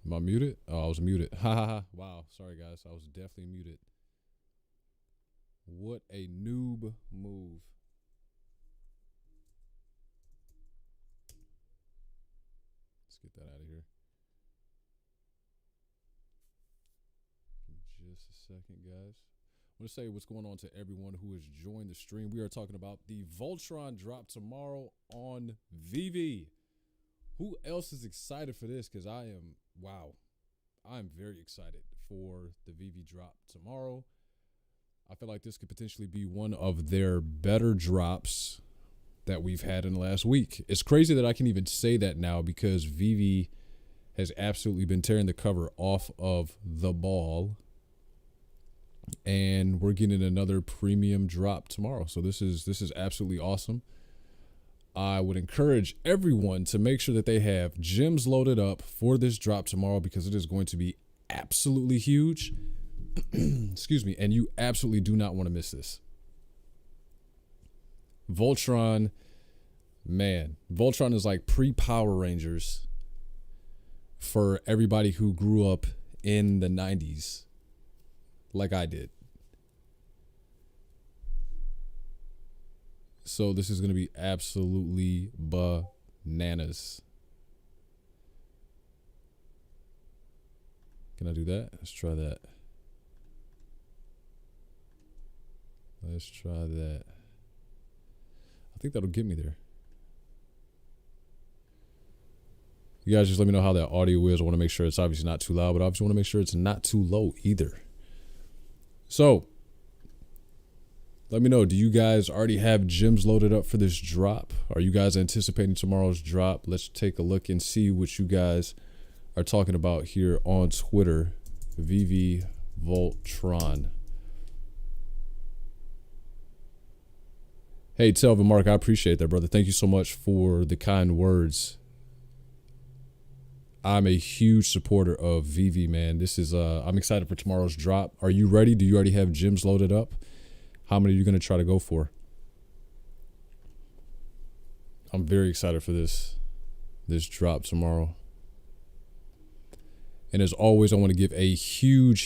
Am I muted? Oh, I was muted. Ha ha ha. Wow. Sorry, guys. I was definitely muted. What a noob move. Let's get that out of here. Just a second, guys. I want to say what's going on to everyone who has joined the stream. We are talking about the Voltron drop tomorrow on Veve. Who else is excited for this? Because I am, wow. I'm very excited for the Veve drop tomorrow. I feel like this could potentially be one of their better drops that we've had in the last week. It's crazy that I can even say that now because Veve has absolutely been tearing the cover off of the ball. And we're getting another premium drop tomorrow. So this is absolutely awesome. I would encourage everyone to make sure that they have gems loaded up for this drop tomorrow because it is going to be absolutely huge. Excuse me. And you absolutely do not want to miss this. Voltron, man. Voltron is like pre-Power Rangers for everybody who grew up in the 90s like I did. So this is going to be absolutely bananas. Can I do that? Let's try that. Let's try that. I think that'll get me there. You guys just let me know how that audio is. I want to make sure it's obviously not too loud, but I obviously want to make sure it's not too low either. So, let me know, do you guys already have gems loaded up for this drop? Are you guys anticipating tomorrow's drop? Let's take a look and see what you guys are talking about here on Twitter. Veve Voltron. Hey, Telvin Mark, I appreciate that, brother. Thank you so much for the kind words. I'm a huge supporter of Veve, man. This is I'm excited for tomorrow's drop. Are you ready? Do you already have gems loaded up? How many are you going to try to go for? I'm very excited for this drop tomorrow. And as always, I want to give a huge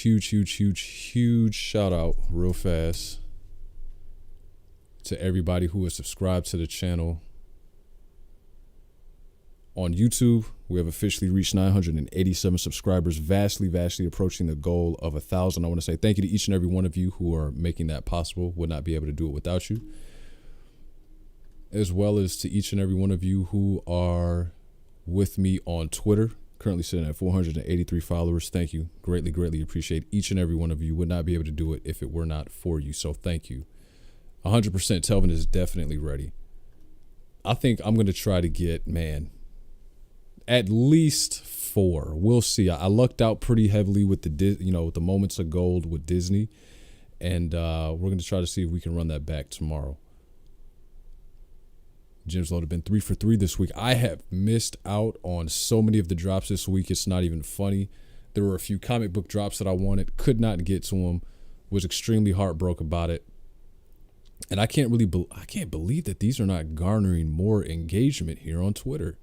shout out real fast to everybody who has subscribed to the channel. On YouTube, we have officially reached 987 subscribers, vastly approaching the goal of 1,000. I want to say thank you to each and every one of you who are making that possible. Would not be able to do it without you. As well as to each and every one of you who are with me on Twitter, currently sitting at 483 followers. Thank you. Greatly appreciate each and every one of you. Would not be able to do it if it were not for you. So thank you. 100% Telvin is definitely ready. I think I'm going to try to get, man, at least 4. We'll see. I lucked out pretty heavily with with the moments of gold with Disney, and we're going to try to see if we can run that back tomorrow. Gems load have been 3 for 3 this week. I have missed out on so many of the drops this week. It's not even funny. There were a few comic book drops that I wanted, could not get to them. Was extremely heartbroken about it. And I can't believe that these are not garnering more engagement here on Twitter.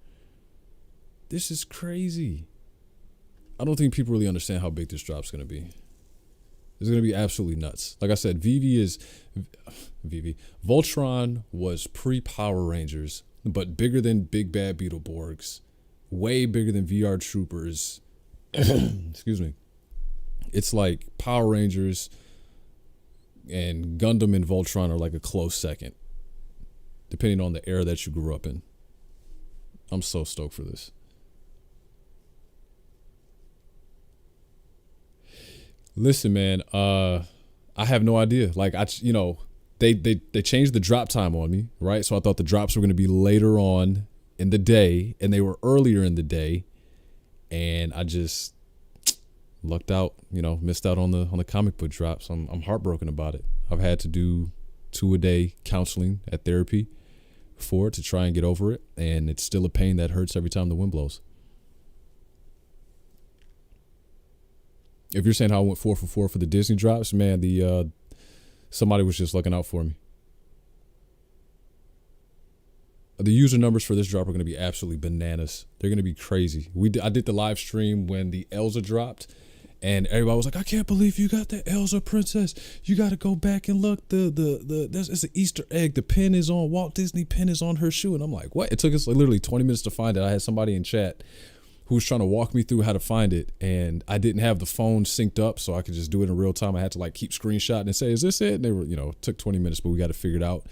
This is crazy. I don't think people really understand how big this drop's going to be. It's going to be absolutely nuts. Like I said, Voltron was pre-Power Rangers, but bigger than Big Bad Beetleborgs, way bigger than VR Troopers. Excuse me. It's like Power Rangers and Gundam and Voltron are like a close second, depending on the era that you grew up in. I'm so stoked for this. Listen, man, I have no idea. Like, they changed the drop time on me, right? So I thought the drops were going to be later on in the day, and they were earlier in the day, and I just lucked out, missed out on the comic book drops. I'm heartbroken about it. I've had to do 2 a day counseling at therapy for it to try and get over it, and it's still a pain that hurts every time the wind blows. If you're saying how I went 4 for 4 for the Disney drops, man, somebody was just looking out for me. The user numbers for this drop are going to be absolutely bananas. They're going to be crazy. I did the live stream when the Elsa dropped, and everybody was like, "I can't believe you got the Elsa princess. You got to go back and look. It's an Easter egg. The pin is on Walt Disney. Pin is on her shoe." And I'm like, "What?" It took us literally 20 minutes to find it. I had somebody in chat who was trying to walk me through how to find it, and I didn't have the phone synced up so I could just do it in real time. I had to like keep screenshotting and say, "Is this it?" And they were, it took 20 minutes, but we got to figure it out.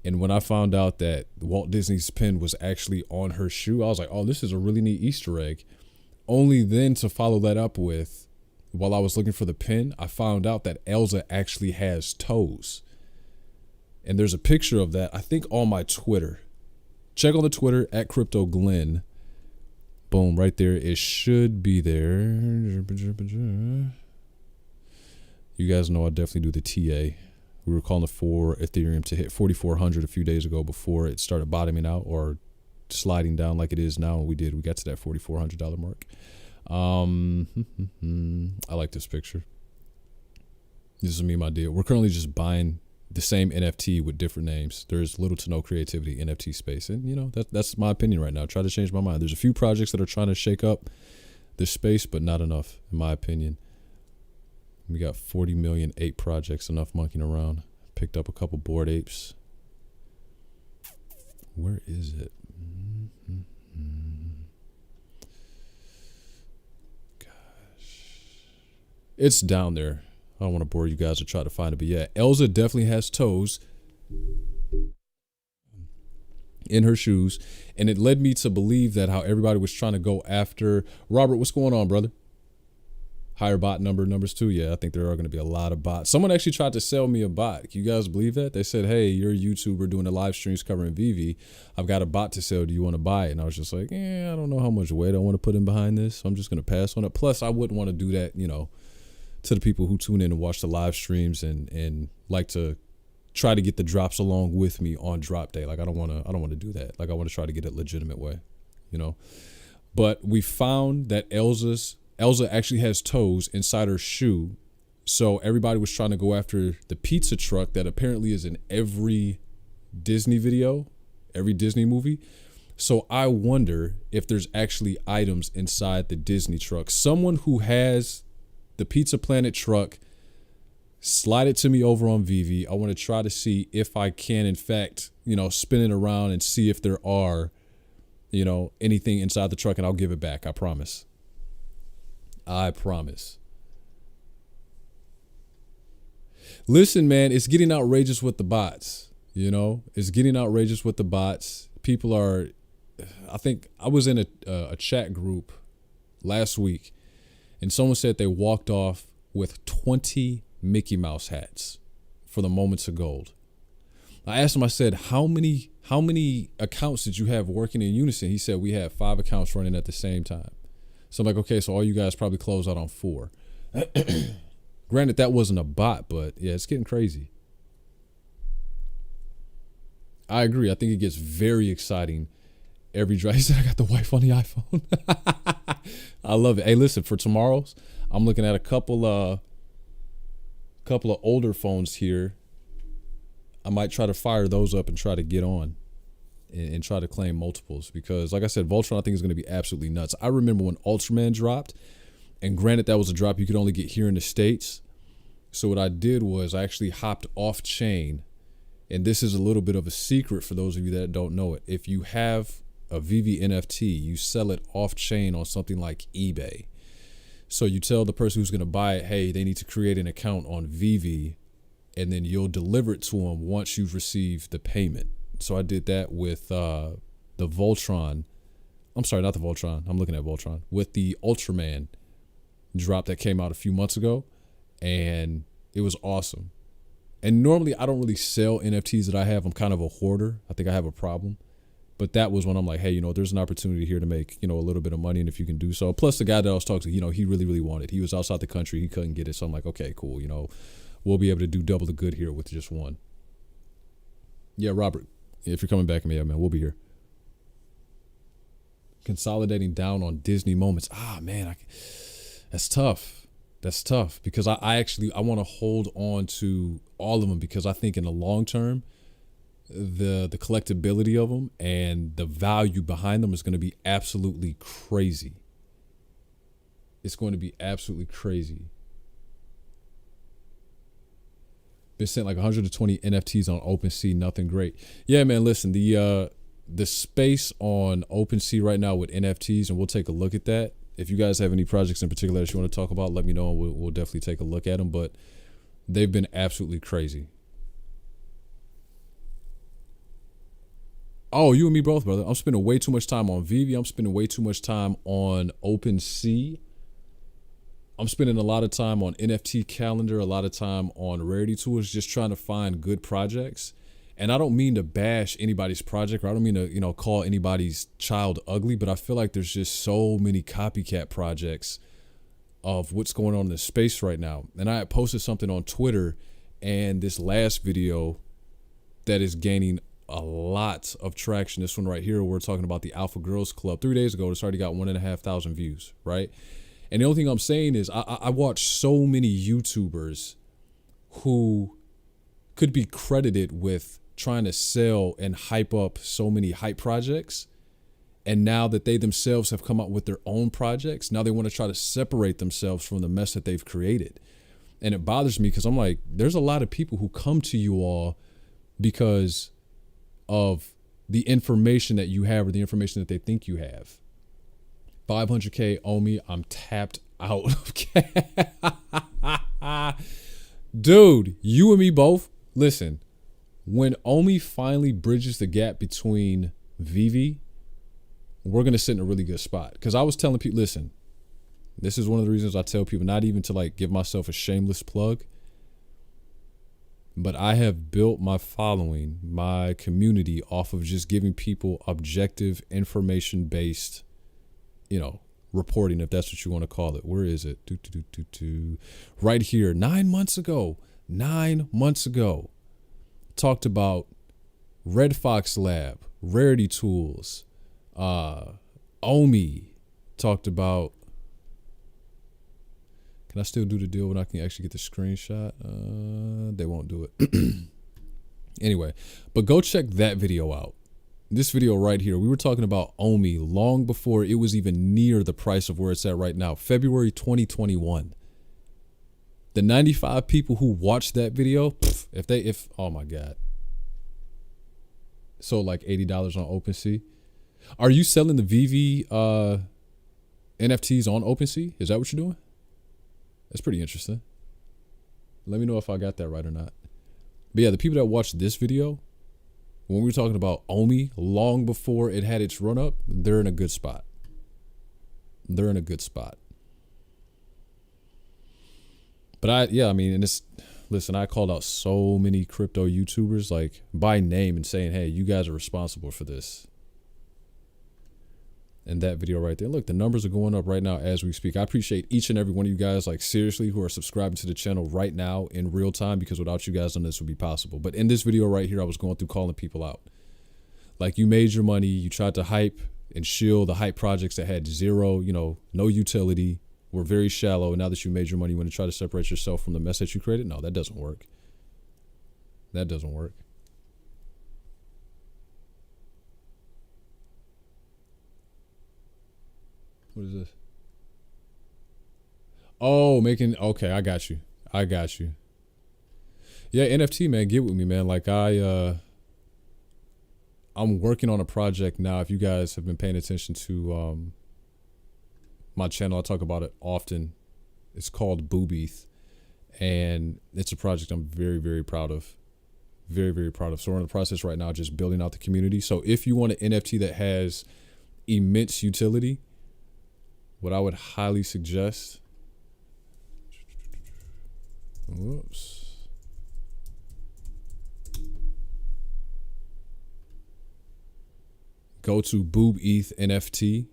And when I found out that Walt Disney's pin was actually on her shoe, I was like, "Oh, this is a really neat Easter egg." Only then to follow that up with, while I was looking for the pin, I found out that Elsa actually has toes. And there's a picture of that, I think, on my Twitter. Check on the Twitter at CryptoGlenn. Boom, right there. It should be there. You guys know I definitely do the TA. We were calling for Ethereum to hit 4,400 a few days ago before it started bottoming out or sliding down like it is now. And we did. We got to that $4,400 mark. I like this picture. This is me and my deal. We're currently just buying the same NFT with different names. There's little to no creativity in NFT space. And, that's my opinion right now. Try to change my mind. There's a few projects that are trying to shake up this space, but not enough, in my opinion. We got 40 million ape projects, enough monkeying around. Picked up a couple Bored Apes. Where is it? It's down there. I don't want to bore you guys or try to find it, but yeah, Elsa definitely has toes in her shoes, and it led me to believe that how everybody was trying to go after Robert. What's going on, brother? Higher bot numbers too. Yeah, I think there are going to be a lot of bots. Someone actually tried to sell me a bot. Can you guys believe that? They said, "Hey, you're a YouTuber doing the live streams covering Veve. I've got a bot to sell. Do you want to buy it?" And I was just like, I don't know how much weight I want to put in behind this, so I'm just going to pass on it. Plus, I wouldn't want to do that, to the people who tune in and watch the live streams and like to try to get the drops along with me on drop day. Like I don't want to do that. Like I want to try to get it a legitimate way, But we found that Elsa actually has toes inside her shoe. So everybody was trying to go after the pizza truck that apparently is in every Disney video, every Disney movie. So I wonder if there's actually items inside the Disney truck. Someone who has the Pizza Planet truck, slide it to me over on Veve. I want to try to see if I can, in fact, spin it around and see if there are, anything inside the truck, and I'll give it back. I promise. I promise. Listen, man, it's getting outrageous with the bots. It's getting outrageous with the bots. People are, I think I was in a chat group last week, and someone said they walked off with 20 Mickey Mouse hats for the Moments of Gold. I asked him, I said, how many accounts did you have working in unison? He said, we had 5 accounts running at the same time. So I'm like, okay, so all you guys probably closed out on 4. Granted, that wasn't a bot, but yeah, it's getting crazy. I agree. I think it gets very exciting every drive. He said, I got the wife on the iPhone. I love it. Hey, listen, for tomorrow's, I'm looking at a couple of older phones here. I might try to fire those up and try to get on and try to claim multiples, because like I said, Voltron I think is going to be absolutely nuts. I remember when Ultraman dropped, and granted that was a drop you could only get here in the States. So what I did was I actually hopped off chain, and this is a little bit of a secret for those of you that don't know it. If you have a Veve NFT, you sell it off chain on something like eBay. So you tell the person who's going to buy it, hey, they need to create an account on Veve, and then you'll deliver it to them once you've received the payment. So I did that with the Voltron. I'm sorry, not the Voltron. I'm looking at Voltron. With the Ultraman drop that came out a few months ago, and it was awesome. And normally I don't really sell NFTs that I have. I'm kind of a hoarder. I think I have a problem. But that was when I'm like, hey, there's an opportunity here to make, a little bit of money, and if you can do so. Plus the guy that I was talking to, he really, really wanted. He was outside the country. He couldn't get it. So I'm like, okay, cool. We'll be able to do double the good here with just one. Yeah, Robert, if you're coming back at me, man, we'll be here. Consolidating down on Disney moments. Man, that's tough. That's tough, because I want to hold on to all of them, because I think in the long term, the collectability of them and the value behind them is going to be absolutely crazy. It's going to be absolutely crazy. Been sent like 120 NFTs on OpenSea, nothing great. Yeah, man, listen, the space on OpenSea right now with NFTs, and we'll take a look at that. If you guys have any projects in particular that you want to talk about, let me know, and we'll definitely take a look at them. But they've been absolutely crazy. Oh, you and me both, brother. I'm spending way too much time on Veve. I'm spending way too much time on OpenSea. I'm spending a lot of time on NFT Calendar, a lot of time on Rarity Tools, just trying to find good projects. And I don't mean to bash anybody's project, or I don't mean to, call anybody's child ugly, but I feel like there's just so many copycat projects of what's going on in the space right now. And I had posted something on Twitter, and this last video that is gaining a lot of traction, this one right here, we're talking about the Alpha Girls Club. 3 days ago, it's already got 1,500 views, right? And the only thing I'm saying is I watch so many YouTubers who could be credited with trying to sell and hype up so many hype projects. And now that they themselves have come up with their own projects, now they want to try to separate themselves from the mess that they've created. And it bothers me because I'm like, there's a lot of people who come to you all because of the information that you have or the information that they think you have. 500K on me, I'm tapped out of cash. Dude, you and me both. Listen, when Omi finally bridges the gap between Veve, we're going to sit in a really good spot. Because I was telling people, listen, this is one of the reasons I tell people not even to like give myself a shameless plug, but I have built my following, my community off of just giving people objective information-based, reporting, if that's what you want to call it. Where is it? Right here. 9 months ago, talked about Red Fox Lab, Rarity Tools, Omi, talked about, can I still do the deal when I can actually get the screenshot? They won't do it. Anyway, but go check that video out. This video right here, we were talking about Omi long before it was even near the price of where it's at right now. February 2021. The 95 people who watched that video, oh my God. So like $80 on OpenSea. Are you selling the Veve NFTs on OpenSea? Is that what you're doing? That's pretty interesting. Let me know if I got that right or not. But yeah, the people that watched this video, when we were talking about Omi long before it had its run up, they're in a good spot. They're in a good spot. But listen, I called out so many crypto YouTubers like by name and saying, hey, you guys are responsible for this. And that video right there, look, the numbers are going up right now as we speak. I appreciate each and every one of you guys, like seriously, who are subscribing to the channel right now in real time, because without you guys, none of this would be possible. But in this video right here, I was going through calling people out. Like, you made your money, you tried to hype and shield the hype projects that had zero, no utility, were very shallow. And now that you made your money, you want to try to separate yourself from the mess that you created? No, that doesn't work. That doesn't work. What is this? Oh, okay, I got you. Yeah, NFT, man, get with me, man. Like I'm working on a project now. If you guys have been paying attention to my channel, I talk about it often. It's called Boo Beath, and it's a project I'm very, very proud of. Very, very proud of. So we're in the process right now, just building out the community. So if you want an NFT that has immense utility, what I would highly suggest, go to Boo Beath NFT.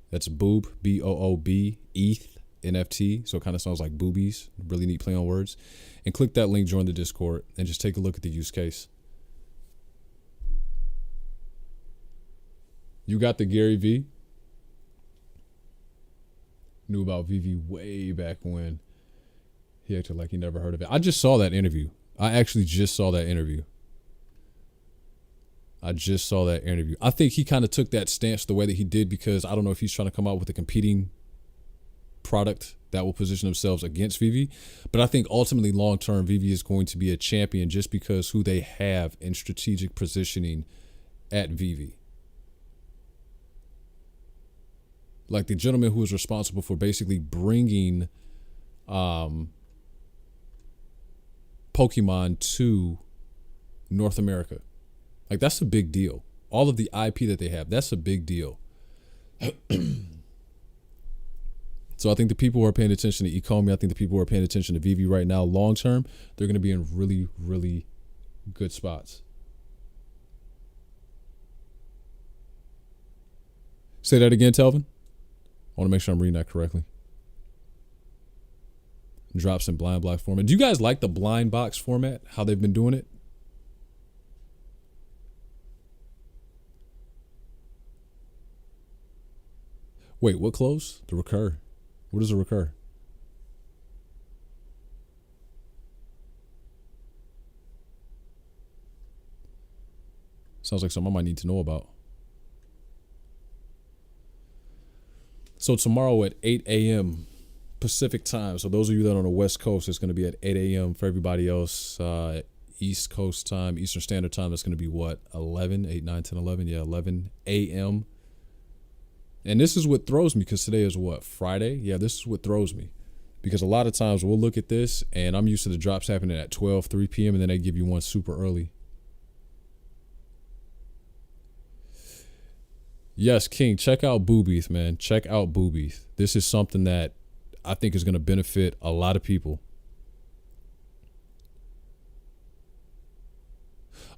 That's Boob, B-O-O-B, ETH, NFT. So it kind of sounds like boobies. Really neat play on words. And click that link, join the Discord, and just take a look at the use case. You got the Gary V? Knew about Veve way back when. He acted like he never heard of it. I just saw that interview. I actually just saw that interview. I just saw that interview. I think he kind of took that stance the way that he did because I don't know if he's trying to come out with a competing product that will position themselves against Veve. But I think ultimately long term, Veve is going to be a champion just because who they have in strategic positioning at Veve. Like the gentleman who was responsible for basically bringing Pokemon to North America. Like that's a big deal. All of the IP that they have, that's a big deal. So I think the people who are paying attention to Ecomi, I think the people who are paying attention to Veve right now, long term, they're going to be in really, really good spots. Say that again, Telvin. I want to make sure I'm reading that correctly. Drops in blind box format. Do you guys like the blind box format? How they've been doing it? Wait, what close? The recur. What is a recur? Sounds like something I might need to know about. So tomorrow at 8 a.m. Pacific time. So those of you that are on the West Coast, it's going to be at 8 a.m. For everybody else, East Coast time, Eastern Standard Time, that's going to be what? 11, 8, 9, 10, 11? Yeah, 11 a.m. And this is what throws me because today is what? Friday? Yeah, this is what throws me. Because a lot of times we'll look at this and I'm used to the drops happening at 12, 3 p.m. and then they give you one super early. Yes, King, check out Boo Beath, man. Check out Boo Beath. This is something that I think is going to benefit a lot of people.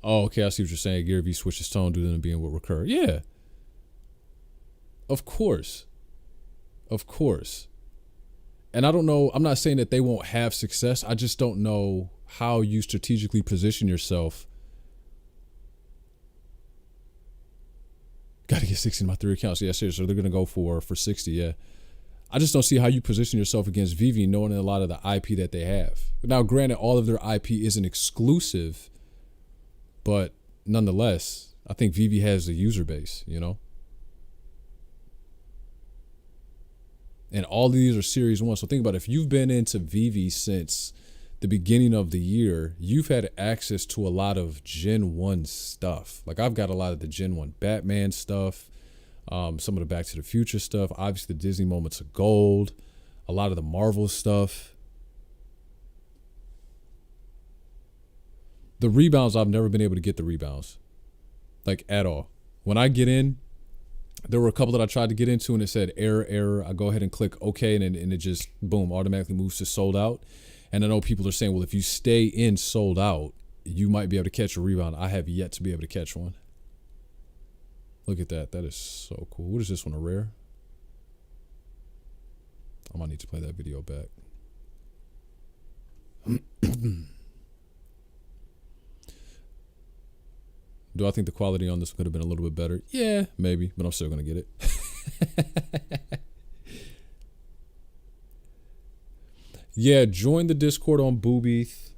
Oh, okay, I see what you're saying. Gary Vee switches tone due to them being what recur. Yeah. Of course. Of course. And I don't know, I'm not saying that they won't have success. I just don't know how you strategically position yourself. Got to get 60 in my 3 accounts. Yeah, seriously. They're going to go for 60, yeah. I just don't see how you position yourself against Veve knowing a lot of the IP that they have. Now, granted, all of their IP isn't exclusive, but nonetheless, I think Veve has a user base, you know? And all of these are Series 1. So think about it. If you've been into Veve since the beginning of the year, you've had access to a lot of Gen 1 stuff. Like I've got a lot of the Gen 1 Batman stuff, some of the Back to the Future stuff, obviously the Disney Moments of Gold, a lot of the Marvel stuff. The rebounds, I've never been able to get the rebounds, like at all. When I get in, there were a couple that I tried to get into and it said error. I go ahead and click OK and it just, boom, automatically moves to sold out. And I know people are saying, well, if you stay in sold out, you might be able to catch a rebound. I have yet to be able to catch one. Look at that. That is so cool. What is this one, a rare? I might need to play that video back. Do I think the quality on this could have been a little bit better? Yeah, maybe, but I'm still going to get it. Yeah, join the Discord on Boo Beath.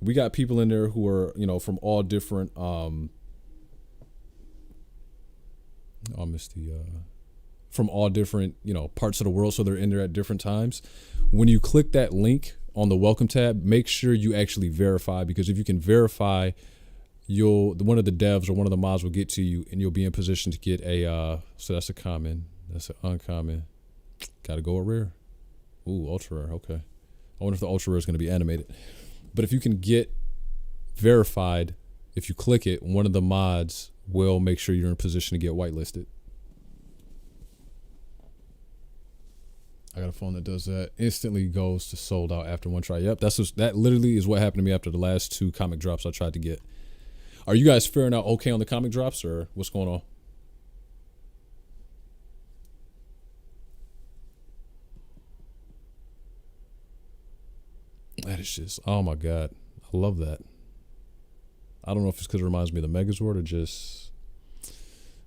We got people in there who are, you know, from all different from all different, you know, parts of the world, so they're in there at different times. When you click that link on the welcome tab, make sure you actually verify, because if you can verify, one of the devs or one of the mods will get to you and you'll be in position to get a so that's a common, that's an uncommon. Gotta go a rare. Ooh, ultra rare. Okay. I wonder if the ultra rare is going to be animated. But if you can get verified, if you click it, one of the mods will make sure you're in position to get whitelisted. I got a phone that does that. Instantly goes to sold out after one try. Yep, that literally is what happened to me after the last 2 comic drops I tried to get. Are you guys faring out okay on the comic drops, or what's going on? That is just, oh my God. I love that. I don't know if it's because it reminds me of the Megazord or just,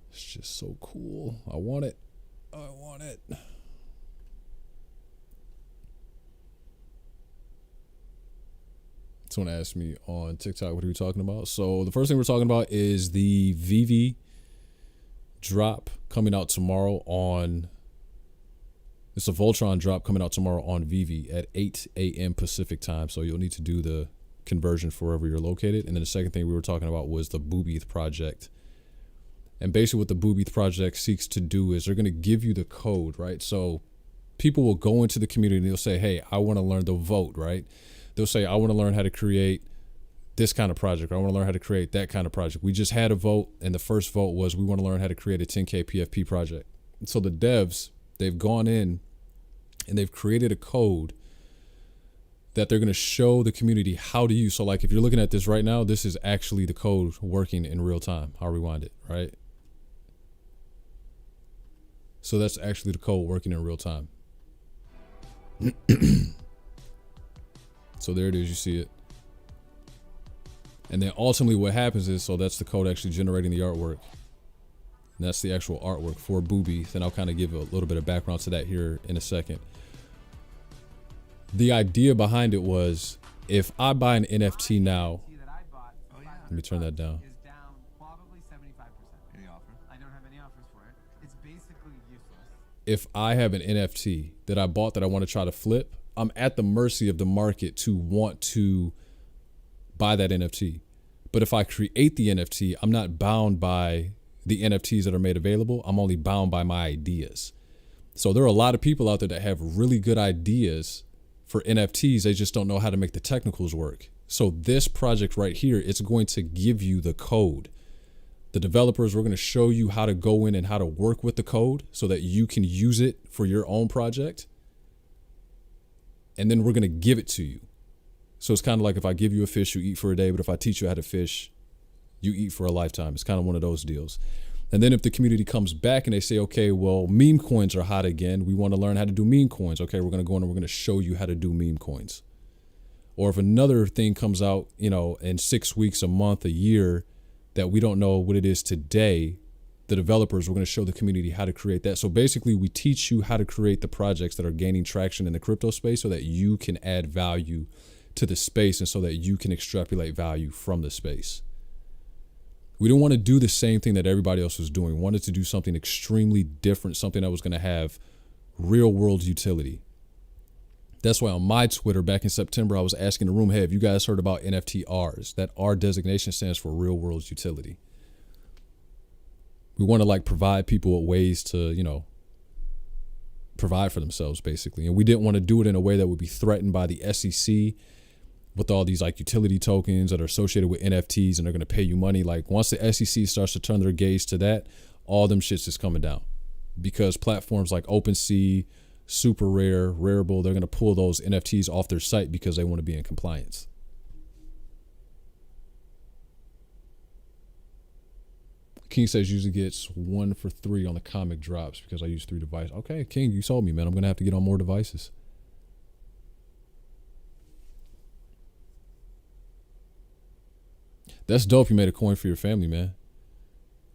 it's just so cool. I want it. I want it. Someone asked me on TikTok, what are we talking about? So the first thing we're talking about is the Veve drop coming out tomorrow on, it's a Voltron drop coming out tomorrow on Veve at 8 a.m. Pacific time. So you'll need to do the conversion for wherever you're located. And then the second thing we were talking about was the Boo Beath project. And basically what the Boo Beath project seeks to do is they're going to give you the code, right? So people will go into the community and they'll say, hey, I want to learn, they'll vote, right? They'll say, I want to learn how to create this kind of project. Or I want to learn how to create that kind of project. We just had a vote, and the first vote was we want to learn how to create a 10K PFP project. And so the devs, they've gone in and they've created a code that they're going to show the community how to use. So like if you're looking at this right now, this is actually the code working in real time. I'll rewind it, right? So that's actually the code working in real time. So there it is, you see it. And then ultimately what happens is, so that's the code actually generating the artwork. And that's the actual artwork for Boo Beath. And I'll kind of give a little bit of background to that here in a second. The idea behind it was, if I buy an NFT now, let me turn that down. If I have an NFT that I bought that I want to try to flip, I'm at the mercy of the market to want to buy that NFT. But if I create the NFT, I'm not bound by the NFTs that are made available. I'm only bound by my ideas. So there are a lot of people out there that have really good ideas for NFTs. They just don't know how to make the technicals work. So this project right here, it's going to give you the code. The developers, we're going to show you how to go in and how to work with the code so that you can use it for your own project. And then we're going to give it to you. So it's kind of like if I give you a fish, you eat for a day. But if I teach you how to fish, you eat for a lifetime. It's kind of one of those deals. And then if the community comes back and they say, okay, well, meme coins are hot again. We want to learn how to do meme coins. Okay, we're going to go in and we're going to show you how to do meme coins. Or if another thing comes out, you know, in 6 weeks, a month, a year, that we don't know what it is today, the developers, we're going to show the community how to create that. So basically we teach you how to create the projects that are gaining traction in the crypto space so that you can add value to the space and so that you can extrapolate value from the space. We didn't want to do the same thing that everybody else was doing. We wanted to do something extremely different, something that was going to have real world utility. That's why on my Twitter back in September, I was asking the room, hey, have you guys heard about NFTRs? That R designation stands for real world utility. We want to like provide people with ways to, you know, provide for themselves basically. And we didn't want to do it in a way that would be threatened by the SEC with all these like utility tokens that are associated with NFTs and they're going to pay you money. Like once the SEC starts to turn their gaze to that, all them shits is coming down because platforms like OpenSea, Super Rare, Rareable, they're going to pull those NFTs off their site because they want to be in compliance. King says usually gets 1 for 3 on the comic drops because I use 3 devices. Okay, King, you sold me, man. I'm going to have to get on more devices. That's dope. You made a coin for your family, man.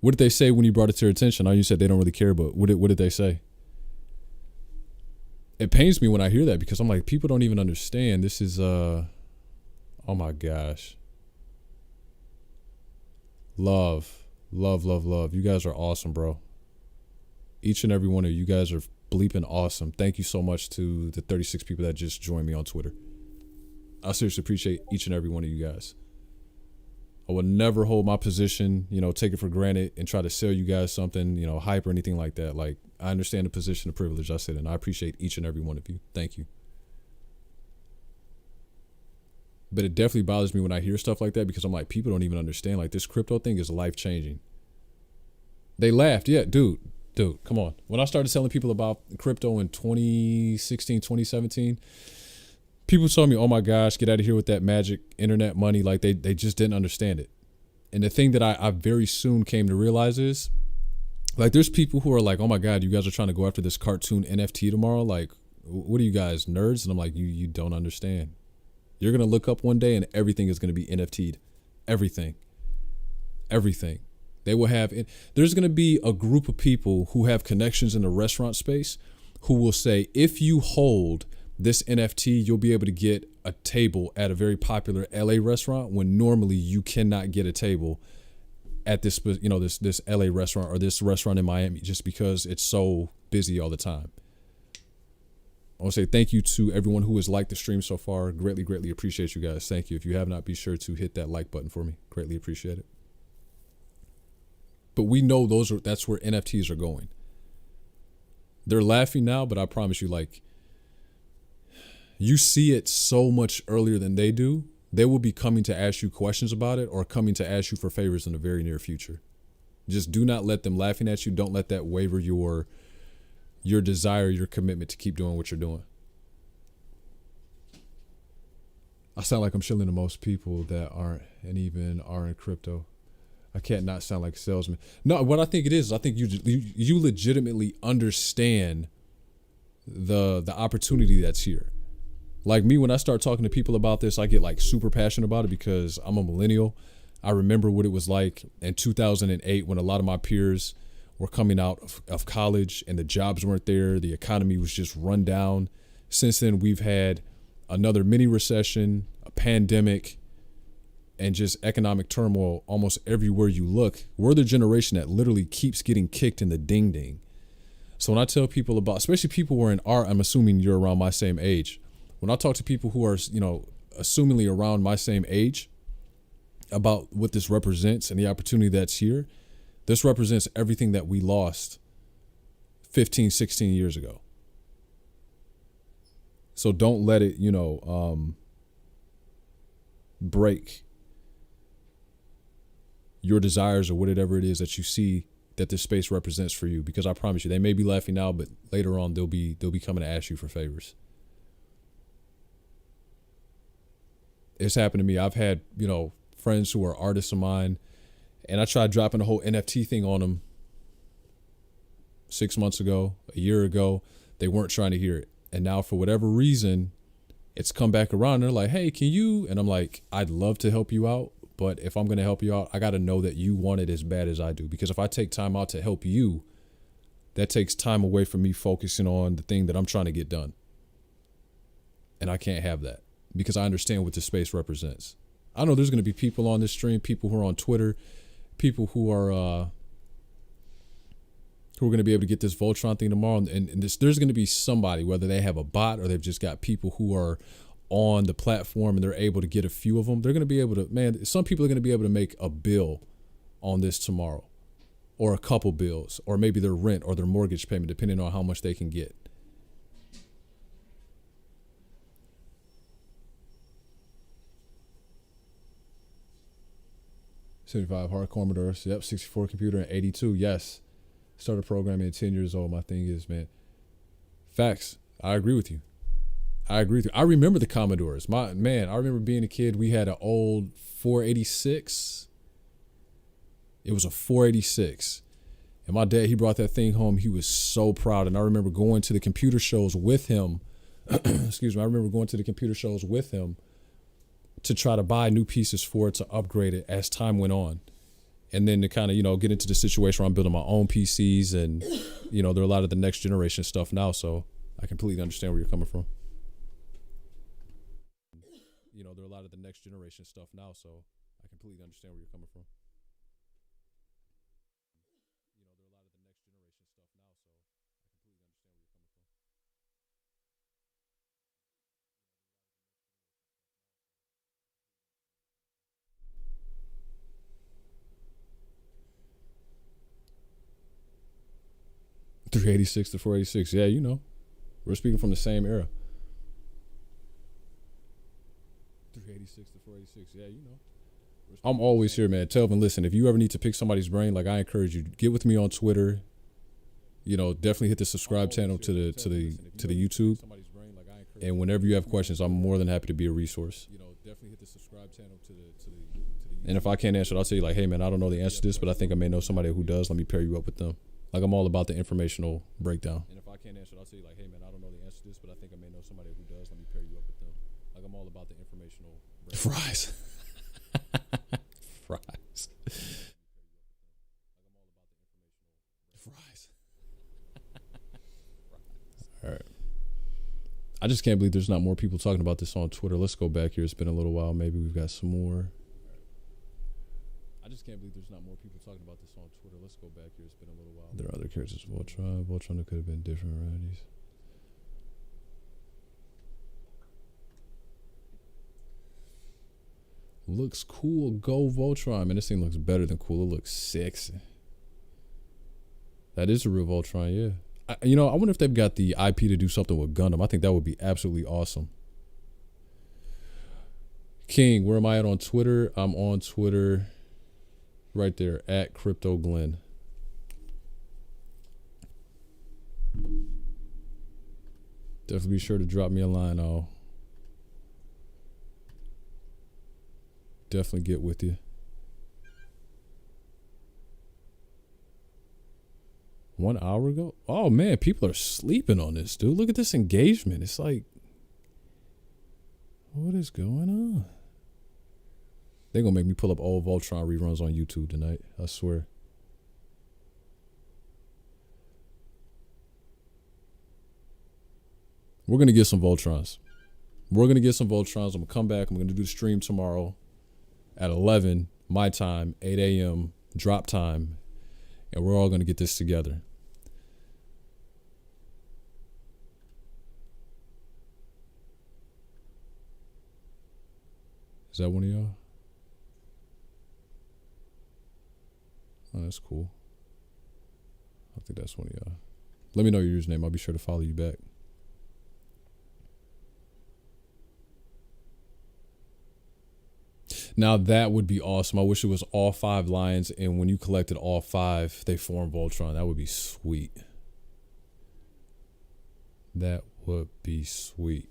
What did they say when you brought it to your attention? I know you said they don't really care, but what did they say? It pains me when I hear that because I'm like, people don't even understand. This is, oh my gosh. Love. You guys are awesome, bro. Each and every one of you guys are bleeping awesome. Thank you so much to the 36 people that just joined me on Twitter. I seriously appreciate each and every one of you guys. I would never hold my position, you know, take it for granted and try to sell you guys something, you know, hype or anything like that. Like, I understand the position of privilege I sit in. I appreciate each and every one of you. Thank you. But it definitely bothers me when I hear stuff like that because I'm like, people don't even understand. Like, this crypto thing is life-changing. They laughed. Yeah, dude, come on. When I started telling people about crypto in 2016, 2017, people told me, oh my gosh, get out of here with that magic internet money. Like, they just didn't understand it. And the thing that I very soon came to realize is, like, there's people who are like, oh my God, you guys are trying to go after this cartoon NFT tomorrow. Like, what are you guys, nerds? And I'm like, you don't understand. You're going to look up one day and everything is going to be NFT'd. Everything. They will have, there's going to be a group of people who have connections in the restaurant space who will say, if you hold this NFT, you'll be able to get a table at a very popular LA restaurant when normally you cannot get a table at this, this LA restaurant or this restaurant in Miami just because it's so busy all the time. I want to say thank you to everyone who has liked the stream so far. Greatly, greatly appreciate you guys. Thank you. If you have not, be sure to hit that like button for me. Greatly appreciate it. But we know that's where NFTs are going. They're laughing now, but I promise you, like, you see it so much earlier than they do. They will be coming to ask you questions about it or coming to ask you for favors in the very near future. Just do not let them laughing at you. Don't let that waver your desire, your commitment to keep doing what you're doing. I sound like I'm shilling to most people that aren't and even are in crypto. I can't not sound like a salesman. No, what I think it is, I think you legitimately understand the opportunity that's here. Like me, when I start talking to people about this, I get like super passionate about it because I'm a millennial. I remember what it was like in 2008 when a lot of my peers were coming out of college and the jobs weren't there. The economy was just run down. Since then, we've had another mini recession, a pandemic, and just economic turmoil almost everywhere you look. We're the generation that literally keeps getting kicked in the ding ding. So when I tell people about, especially people who are in art, I'm assuming you're around my same age. When I talk to people who are, assumingly around my same age about what this represents and the opportunity that's here, this represents everything that we lost 15, 16 years ago. So don't let it, break your desires or whatever it is that you see that this space represents for you. Because I promise you, they may be laughing now, but later on they'll be coming to ask you for favors. It's happened to me. I've had, friends who are artists of mine, and I tried dropping the whole NFT thing on them 6 months ago, a year ago. They weren't trying to hear it. And now for whatever reason, it's come back around. They're like, hey, can you? And I'm like, I'd love to help you out. But if I'm going to help you out, I got to know that you want it as bad as I do. Because if I take time out to help you, that takes time away from me focusing on the thing that I'm trying to get done. And I can't have that because I understand what this space represents. I know there's going to be people on this stream, people who are on Twitter, people who are going to be able to get this Voltron thing tomorrow. And there's going to be somebody, whether they have a bot or they've just got people who are on the platform and they're able to get a few of them. They're going to be able to, some people are going to be able to make a bill on this tomorrow, or a couple bills, or maybe their rent or their mortgage payment, depending on how much they can get. $75 hard Commodore, yep, 64 computer, and 82, yes. Started programming at 10 years old. My thing is, man, facts. I agree with you. I remember the Commodores. I remember being a kid. We had an old 486. It was a 486. And my dad, he brought that thing home. He was so proud. And I remember going to the computer shows with him. Excuse me. I remember going to the computer shows with him to try to buy new pieces for it, to upgrade it as time went on. And then to kind of, get into the situation where I'm building my own PCs and, there are a lot of the next generation stuff now. So I completely understand where you're coming from. There are a lot of the next generation stuff now. So I completely understand where you're coming from. $386 to $486. Yeah, we're speaking from the same era. $386 to $486. Yeah, I'm always here, man. Telvin, listen, if you ever need to pick somebody's brain, like, I encourage you, get with me on Twitter. Definitely hit the subscribe channel to the YouTube. And whenever you have questions, I'm more than happy to be a resource. Definitely hit the subscribe channel to the and if I can't answer it, I'll tell you, like, hey, man, I don't know the answer to this, but I think I may know somebody who does. Let me pair you up with them. Like, I'm all about the informational breakdown. And if I can't answer it, I'll tell you, like, hey, man, I don't know the answer to this, but I think I may know somebody who does. Let me pair you up with them. Like, I'm all about the informational breakdown. Fries. Fries. Fries. All right. I just can't believe there's not more people talking about this on Twitter. Let's go back here. It's been a little while. Maybe we've got some more. I just can't believe there's not more people talking about this on Twitter. Let's go back here. It's been a little while. There are other characters. Voltron. Voltron could have been different varieties. Looks cool. Go Voltron. Man, this thing looks better than cool. It looks sexy. That is a real Voltron, yeah. I wonder if they've got the IP to do something with Gundam. I think that would be absolutely awesome. King, where am I at on Twitter? I'm on Twitter right there, at Crypto Glenn. Definitely be sure to drop me a line. I'll definitely get with you. 1 hour ago? Oh man, people are sleeping on this, dude. Look at this engagement. It's like, what is going on? They're gonna make me pull up old Voltron reruns on YouTube tonight. I swear. We're gonna get some Voltrons. I'm gonna come back. I'm gonna do the stream tomorrow at 11 my time, 8 a.m. drop time, and we're all gonna get this together. Is that one of y'all? Oh, that's cool. I think that's one of y'all. Let me know your username. I'll be sure to follow you back. Now that would be awesome. I wish it was all 5 lions, and when you collected all 5, they form Voltron. That would be sweet. That would be sweet.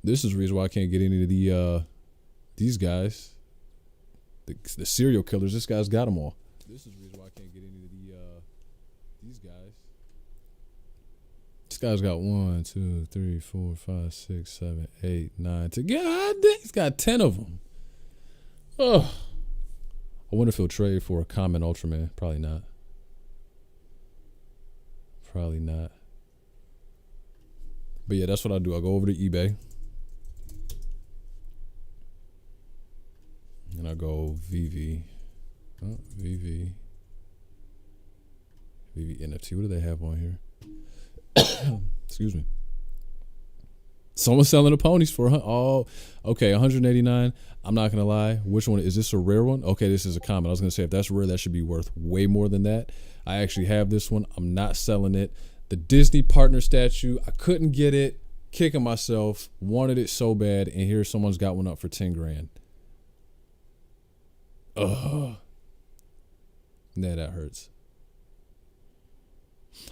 This is the reason why I can't get any of these guys. The serial killers. This guy's got them all. This is the reason why I can't get any of these guys. This guy's got 1, 2, 3, 4, 5, 6, 7, 8, 9, 10. God, he's got 10 of them. Oh, I wonder if he'll trade for a common Ultraman. Probably not. Probably not. But yeah, that's what I do. I go over to eBay. And I go Veve. Oh, Veve NFT. What do they have on here? Excuse me. Someone's selling the ponies for okay, 189. I'm not gonna lie. Which one is this? A rare one? Okay, this is a common. I was gonna say if that's rare, that should be worth way more than that. I actually have this one. I'm not selling it. The Disney partner statue. I couldn't get it. Kicking myself. Wanted it so bad, and here someone's got one up for 10 grand. Ugh. Nah, that hurts.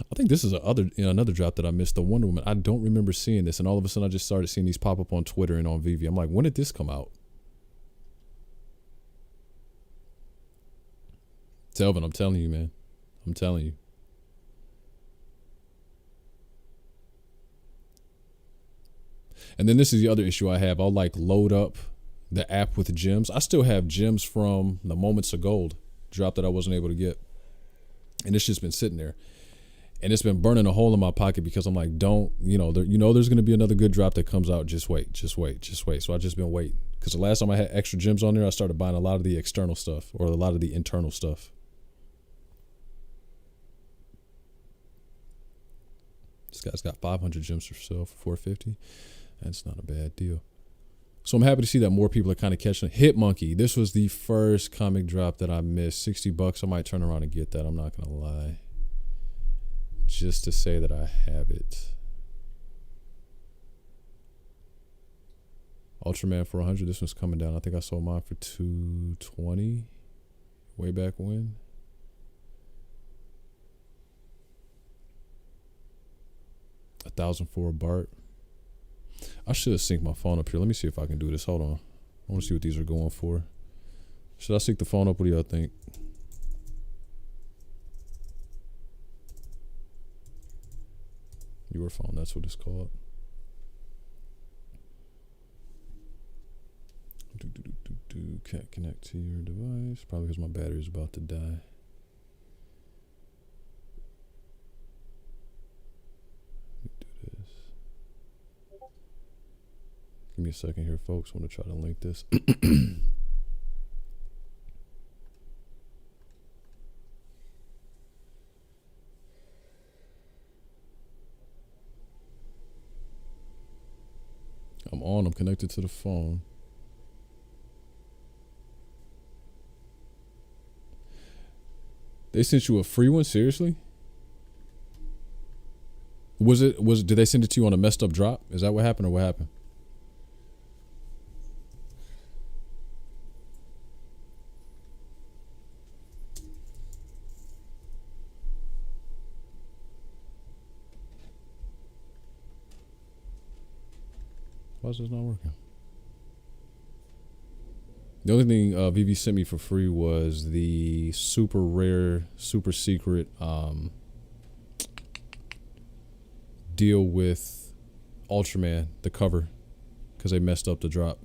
I think this is another drop that I missed. The Wonder Woman. I don't remember seeing this, and all of a sudden I just started seeing these pop up on Twitter and on Veve. I'm like, when did this come out? Telvin, I'm telling you, man. I'm telling you. And then this is the other issue I have. I'll like load up the app with gems. I still have gems from the Moments of Gold drop that I wasn't able to get. And it's just been sitting there. And it's been burning a hole in my pocket because I'm like, there's going to be another good drop that comes out. Just wait. So I've just been waiting. Because the last time I had extra gems on there, I started buying a lot of the external stuff or a lot of the internal stuff. This guy's got 500 gems for sale for 450. That's not a bad deal. So I'm happy to see that more people are kind of catching it. Hit Monkey. This was the first comic drop that I missed. $60. I might turn around and get that. I'm not going to lie. Just to say that I have it. Ultraman for 100. This one's coming down. I think I sold mine for 220 way back when. $1,000 for a Bart. I should have synced my phone up here. Let me see if I can do this. Hold on. I want to see what these are going for. Should I sync the phone up? What do y'all think? Your phone, that's what it's called. Can't connect to your device. Probably because my battery is about to die. Let me do this. Give me a second here, folks. I want to try to link this. I'm on. I'm connected to the phone. They sent you a free one? Seriously? Did they send it to you on a messed up drop? Is that what happened or what happened? Why is this not working? The only thing Veve sent me for free was the super rare, super secret deal with Ultraman, the cover, because they messed up the drop.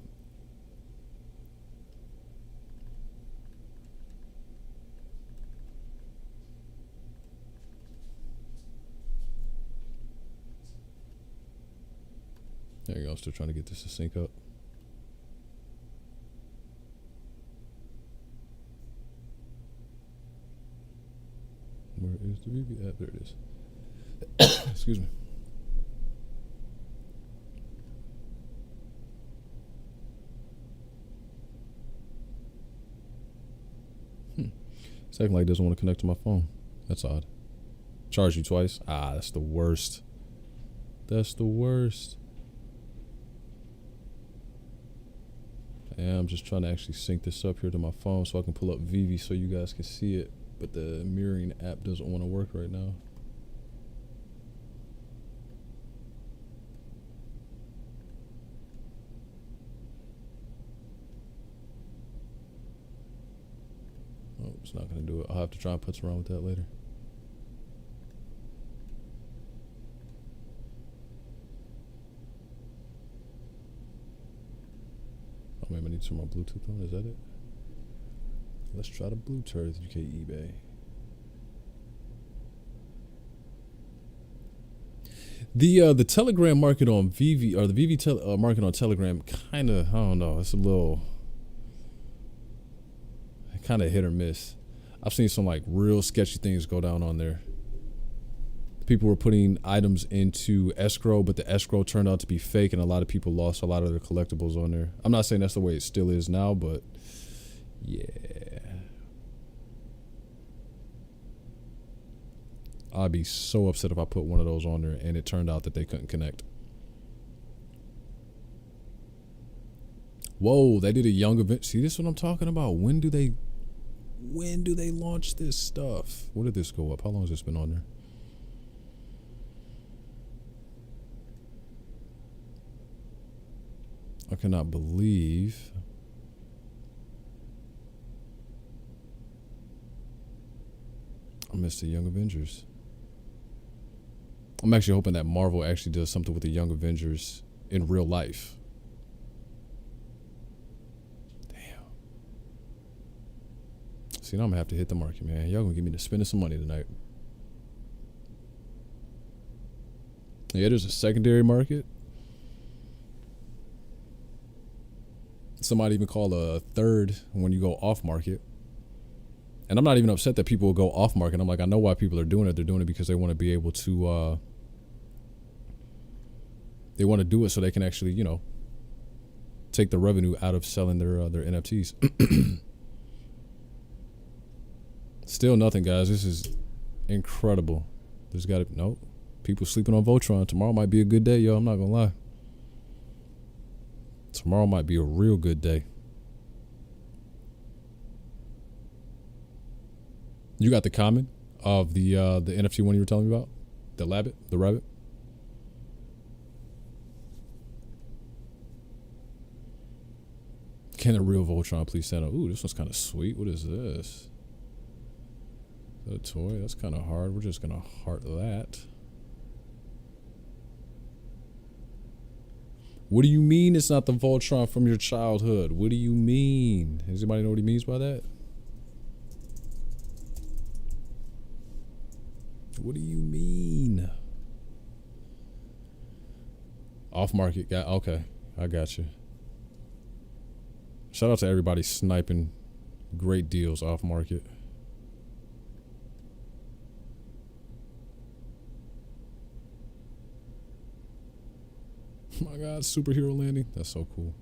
There you go. I'm still trying to get this to sync up. Where is the Veve app? There it is. Excuse me. It's acting like it doesn't want to connect to my phone. That's odd. Charge you twice? Ah, that's the worst. That's the worst. And I'm just trying to actually sync this up here to my phone so I can pull up Veve so you guys can see it. But the mirroring app doesn't want to work right now. Oh, it's not going to do it. I'll have to try and put around with that later. Oh, maybe I need to turn my Bluetooth on. Is that it? Let's try the Bluetooth UK eBay. The Telegram market on Veve, or the Veve market on Telegram, kind of, I don't know, it's a little kind of hit or miss. I've seen some like real sketchy things go down on there. People were putting items into escrow, but the escrow turned out to be fake, and a lot of people lost a lot of their collectibles on there. I'm not saying that's the way it still is now, but yeah. I'd be so upset if I put one of those on there and it turned out that they couldn't connect. Whoa, they did a young event. See, this is what I'm talking about. When do they launch this stuff? When did this go up? How long has this been on there? I cannot believe I missed the Young Avengers. I'm actually hoping that Marvel actually does something with the Young Avengers in real life. Damn. See, now I'm gonna have to hit the market, man. Y'all gonna give me to spending some money tonight. Yeah, there's a secondary market. Somebody even call a third when you go off market. And I'm not even upset that people will go off market. I'm like, I know why people are doing it. They're doing it because they want to be able to, they want to do it so they can actually, you know, take the revenue out of selling their NFTs. Still nothing, guys. This is incredible. There's got to, no, people sleeping on Voltron. Tomorrow might be a good day, yo. I'm not going to lie. Tomorrow might be a real good day. You got the comment of the NFT one you were telling me about? The rabbit? Can a real Voltron please stand up? Ooh, this one's kind of sweet. What is this? Is that a toy? That's kind of hard. We're just going to heart that. What do you mean it's not the Voltron from your childhood? What do you mean? Does anybody know what he means by that? What do you mean? Off market guy. Okay, I got you. Shout out to everybody sniping great deals off market. Oh my God, superhero landing. That's so cool.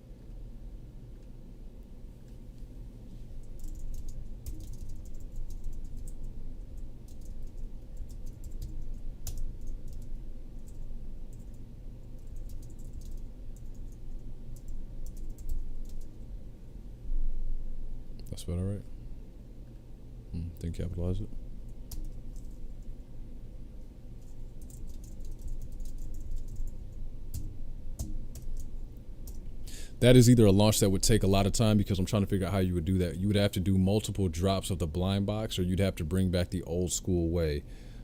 That's about all right. Didn't capitalize it. That is either a launch that would take a lot of time, because I'm trying to figure out how you would do that. You would have to do multiple drops of the blind box, or you'd have to bring back the old school way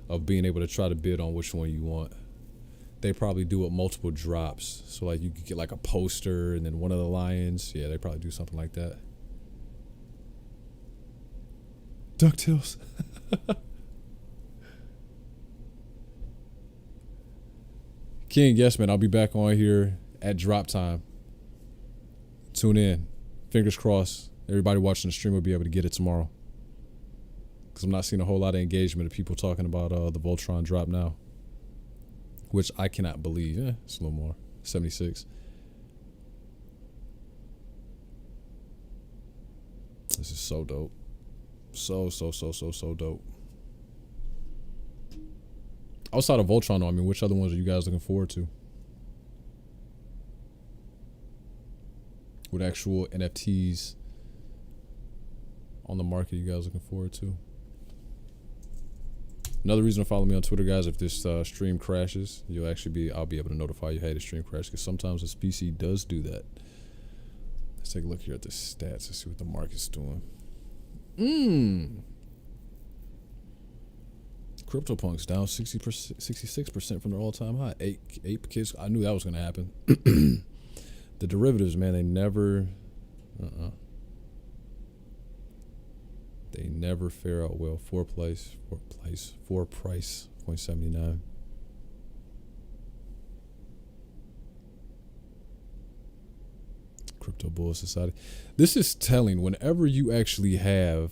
of being able to try to bid on which one you want. They probably do it multiple drops. So like you could get like a poster and then one of the lions. Yeah, they probably do something like that. DuckTales. King, yes, man. I'll be back on here at drop time. Tune in. Fingers crossed. Everybody watching the stream will be able to get it tomorrow. Because I'm not seeing a whole lot of engagement of people talking about the Voltron drop now. Which I cannot believe. It's a little more. 76. This is so dope. So dope. Outside of Voltron, though, I mean, which other ones are you guys looking forward to? What actual NFTs on the market you guys looking forward to? Another reason to follow me on Twitter, guys, if this stream crashes, I'll be able to notify you, hey, the stream crashed, because sometimes this PC does do that. Let's take a look here at the stats and see what the market's doing. CryptoPunks down 66% from their all-time high. Ape kids. I knew that was going to happen. The derivatives, man, they never fare out well. Four price 0.79. Crypto Bull Society. This is telling. Whenever you actually have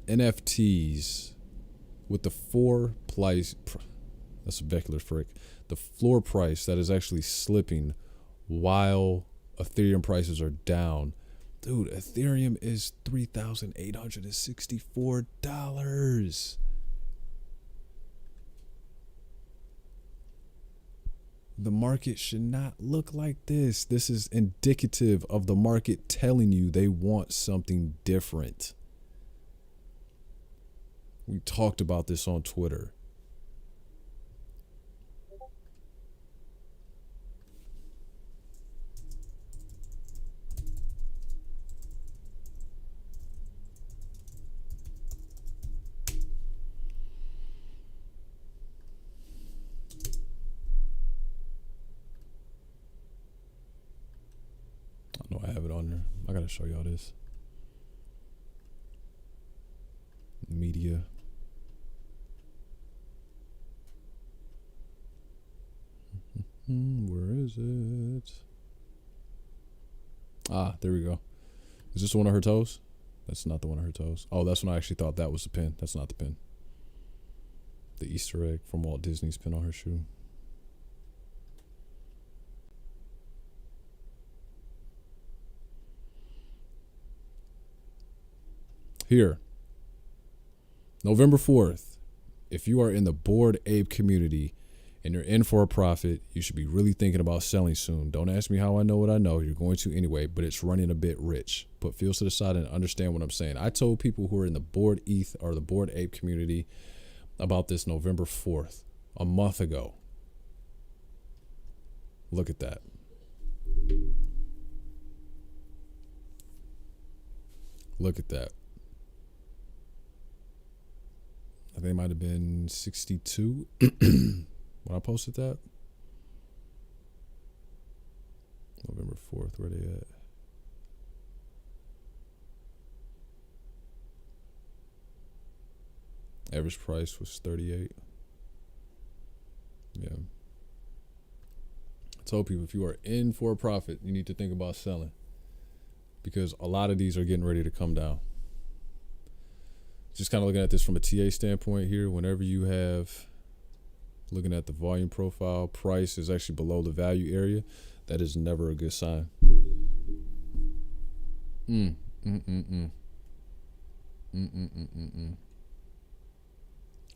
NFTs with the floor price, that's a vehicular frick, the floor price that is actually slipping while Ethereum prices are down. Dude, Ethereum is $3,864. The market should not look like this. This is indicative of the market telling you they want something different. We talked about this on Twitter. I know I have it on there. I gotta show y'all this. Media. Where is it? Ah, there we go. Is this the one of her toes? That's not the one of her toes. Oh, that's when I actually thought that was the pin. That's not the pin. The Easter egg from Walt Disney's pin on her shoe. Here. November 4th. If you are in the Bored Ape community and you're in for a profit, you should be really thinking about selling soon. Don't ask me how I know what I know. You're going to anyway, but it's running a bit rich. Put feels to the side and understand what I'm saying. I told people who are in the Bored ETH or the Bored Ape community about this November 4th, a month ago. Look at that. Look at that. I think it might have been 62 when I posted that. November 4th, where they at? Average price was 38. Yeah. I told people, if you are in for a profit, you need to think about selling, because a lot of these are getting ready to come down. Just kind of looking at this from a TA standpoint here, whenever you have, looking at the volume profile, price is actually below the value area, that is never a good sign.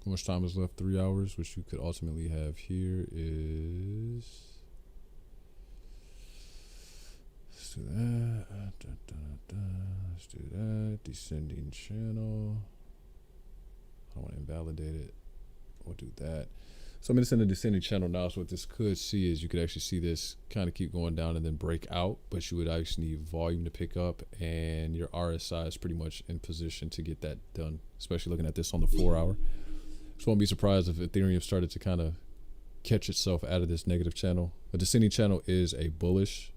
How much time is left? 3 hours, which you could ultimately have here is, let's do that. Let's do that. Descending channel. I don't want to invalidate it. We'll do that. So I'm going to send a descending channel now. So what this could see is you could actually see this kind of keep going down and then break out, but you would actually need volume to pick up, and your RSI is pretty much in position to get that done, especially looking at this on the 4 hour. So won't be surprised if Ethereum started to kind of catch itself out of this negative channel. A descending channel is a bullish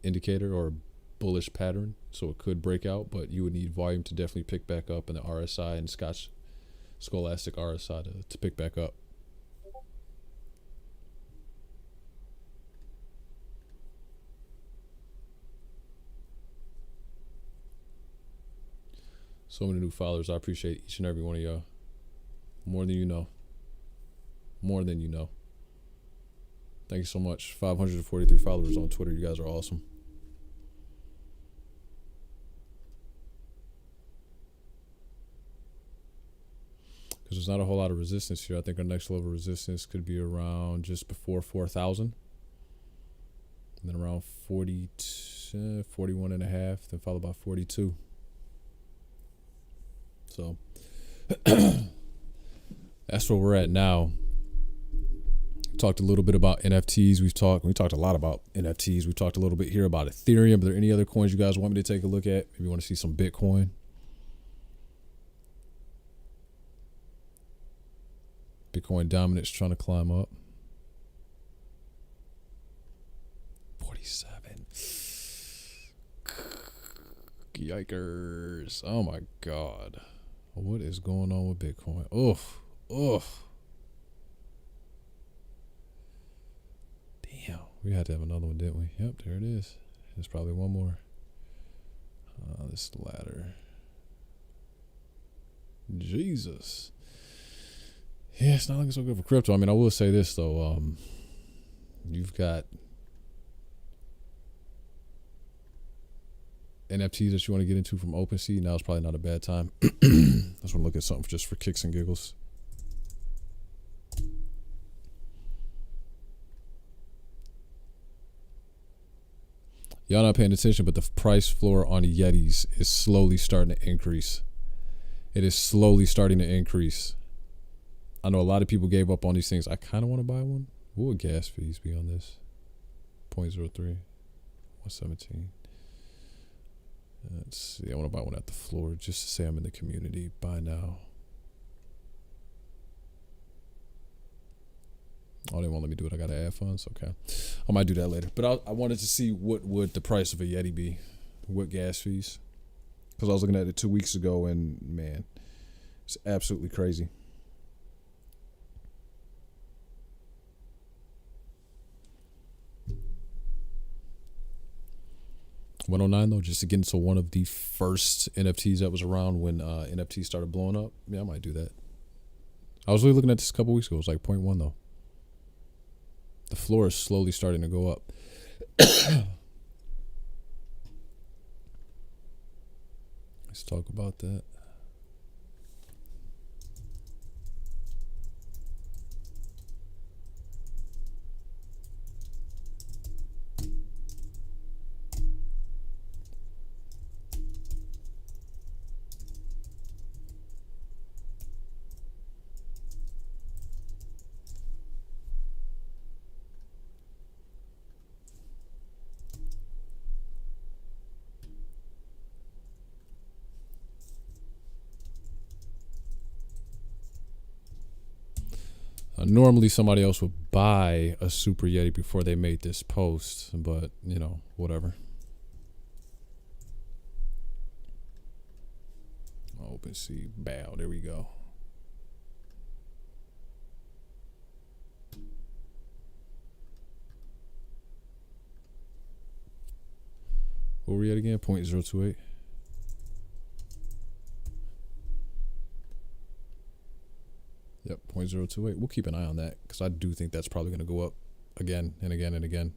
indicator or a bullish pattern, so it could break out, but you would need volume to definitely pick back up, and the RSI and Scholastic RSI to pick back up. So many new followers. I appreciate each and every one of y'all. More than you know. More than you know. Thank you so much. 543 followers on Twitter. You guys are awesome. Because there's not a whole lot of resistance here. I think our next level of resistance could be around just before 4,000. And then around 40, 41 and a half. Then followed by 42. So that's where we're at now. Talked a little bit about NFTs. We talked a lot about NFTs. We talked a little bit here about Ethereum. Are there any other coins you guys want me to take a look at? Maybe you want to see some Bitcoin. Bitcoin dominance trying to climb up. 47. Yikers. Oh my God. What is going on with Bitcoin? Oof. Damn. We had to have another one, didn't we? Yep, there it is. There's probably one more. This ladder. Jesus. Yeah, it's not looking so good for crypto. I mean, I will say this, though. You've got NFTs that you want to get into from OpenSea. Now is probably not a bad time. I just want to look at something just for kicks and giggles. Y'all not paying attention, but the price floor on Yetis is slowly starting to increase. It is slowly starting to increase. I know a lot of people gave up on these things. I kind of want to buy one. What would gas fees be on this? 0.03, 117. Let's see. I want to buy one at the floor just to say I'm in the community. Buy now. Oh, they won't let me do it. I got to add funds. Okay. I might do that later. But I wanted to see what would the price of a Yeti be. What gas fees. Because I was looking at it 2 weeks ago and, man, it's absolutely crazy. $109 though, just to get into one of the first NFTs that was around when NFTs started blowing up. Yeah, I might do that. I was really looking at this a couple weeks ago. It was like 0.1 though. The floor is slowly starting to go up. Let's talk about that. Normally somebody else would buy a Super Yeti before they made this post, but you know, whatever. OpenSea, bow, there we go. Where were we at again? 0.028. Yep, 0.028. We'll keep an eye on that because I do think that's probably going to go up again and again and again.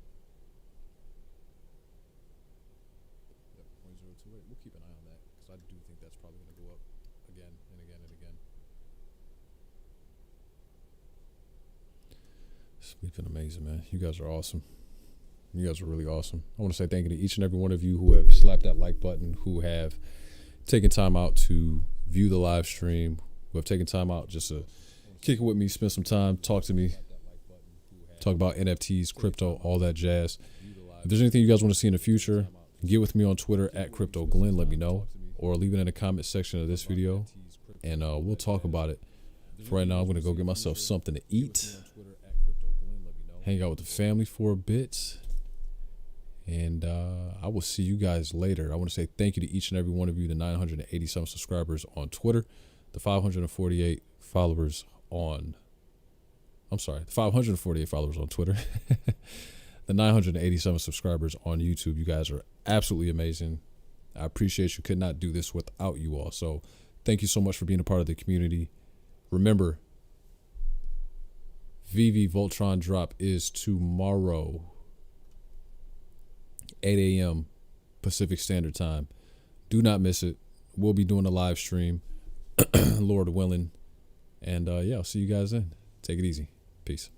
Yep, 0.028. We'll keep an eye on that because I do think that's probably going to go up again and again and again. Sleeping amazing, man. You guys are awesome. You guys are really awesome. I want to say thank you to each and every one of you who have slapped that like button, who have taken time out to view the live stream, who have taken time out just to kick it with me, spend some time, talk to me, talk about NFTs, crypto, all that jazz. If there's anything you guys want to see in the future, get with me on Twitter at CryptoGlenn, let me know, or leave it in the comment section of this video, and we'll talk about it. For right now, I'm going to go get myself something to eat, hang out with the family for a bit, and I will see you guys later. I want to say thank you to each and every one of you, the 987 subscribers on Twitter, the 548 followers on, the 548 followers on Twitter, the 987 subscribers on YouTube. You guys are absolutely amazing. I appreciate you. Could not do this without you all. So thank you so much for being a part of the community. Remember, Veve Voltron Drop is tomorrow, 8 a.m. Pacific Standard Time. Do not miss it. We'll be doing a live stream, Lord willing. And yeah, I'll see you guys then. Take it easy. Peace.